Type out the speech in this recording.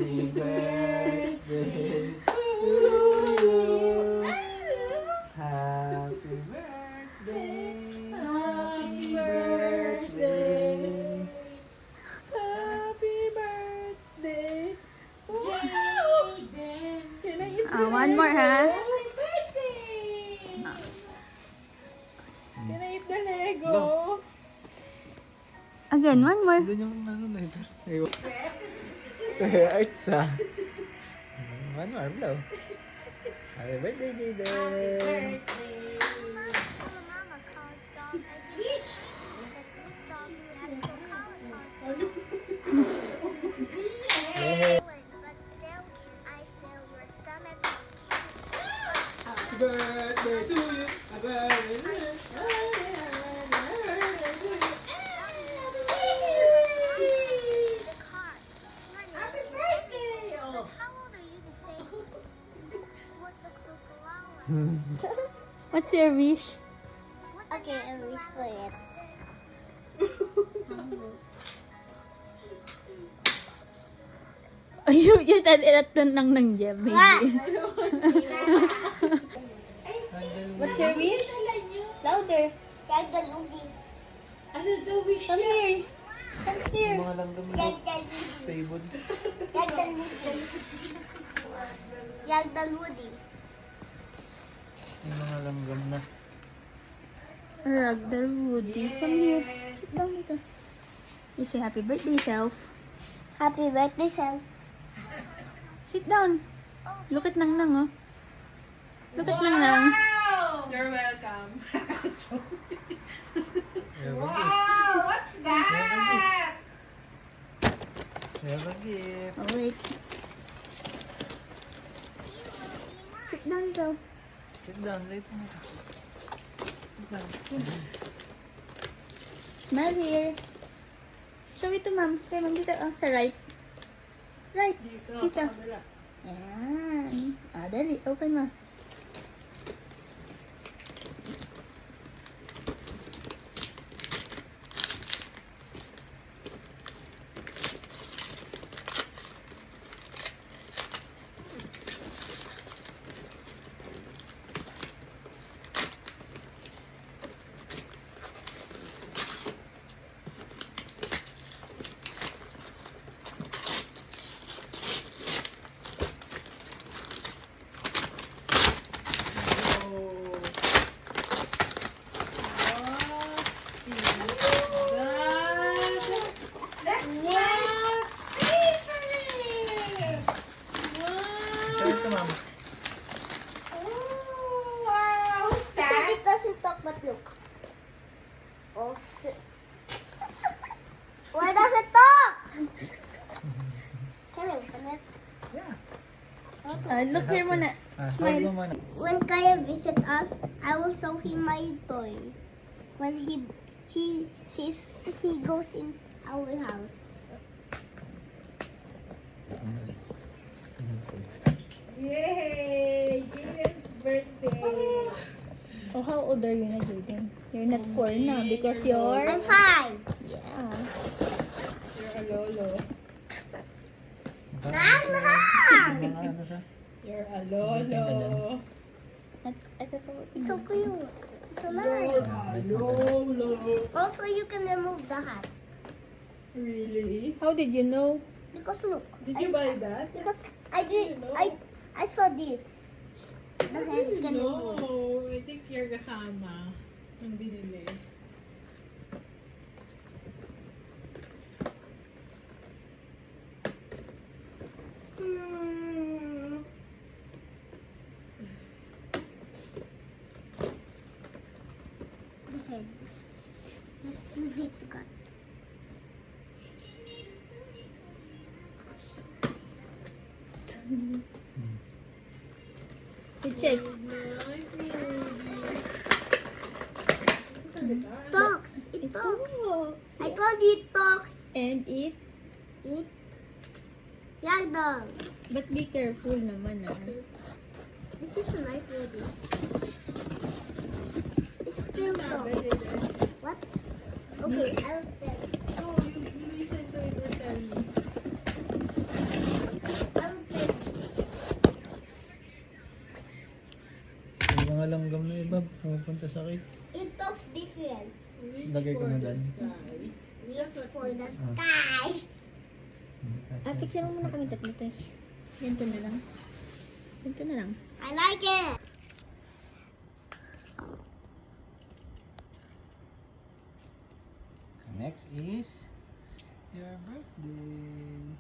birthday to you. Happy birthday. Happy birthday. Happy birthday. Jaden. Can I eat the One more, Lego? ha? Happy birthday. Can I eat the Lego? Lo. Again, one more. Doon yung ano na ito. Arts ah. One more blow. Happy birthday, Jaden. Mama calls dog. I think this dog we have to call it. But still, I feel your stomach. Happy birthday to you. Happy birthday. The car. Happy birthday. Oh. How old are you to say what the flower? What's your wish? Okay, at least play it. You tadirat lang ng Jeb, baby. What's your wish? Louder. Like the Lucy. Ano daw wish Come niya? here. Come here. Mga langgam Like na the Lucy. stable. Like the Lucy. Like the Lucy. Yung mga langgam na. Ragdoll Woody. Come here. Sit down dito. You say happy birthday, self. Happy birthday, Sam. Sit down. Look at Nang Nang, oh. Look at Nang Nang. Wow. You're welcome. Wow. What's that? You have a gift. Oh, wait. Sit down daw. Sit down, later. Sit down. Smile here. Show it to ma'am. Kay ma'am dito, oh, sa right. Right. Dito. Ayan. Ah, dali. Open mo. Show it to mama. Said it doesn't talk, but look. Oh, why does it talk? Can I open it? Yeah. Look here muna. Hold mo muna. When Kaya visit us, I will show him my toy. When he goes in our house. Yay! Jaden's birthday. Oh, how old are you na, Jaden? You're not 4 na because you're... I'm 5. Yeah. You're a lolo. Nang! Mga ano siya? You're a Buting ka dyan. lolo. Ito po. It's so cute. It's so nice. Lolo. Also, you can remove the hat. Really? How did you know? Because look. Did you buy that? Because I did. I saw this. The head can No, remove. I think you're kasama. Ang binili. The head. Let's use it to cut. You check. Talks. It talks. I told you it talks. And it. It. Young dogs. But be careful naman, ah. This is a nice movie. It still talks. What? Okay, I'll tell. Oh, you listen to it or tell me. to sa cake. It looks different. Reach Lagay ko for na the dyan. sky. Reach for the Ah. sky. Ah, picture mo muna kami tatlo, te. Ganito na lang. Ganito na lang. I like it. Next is your birthday.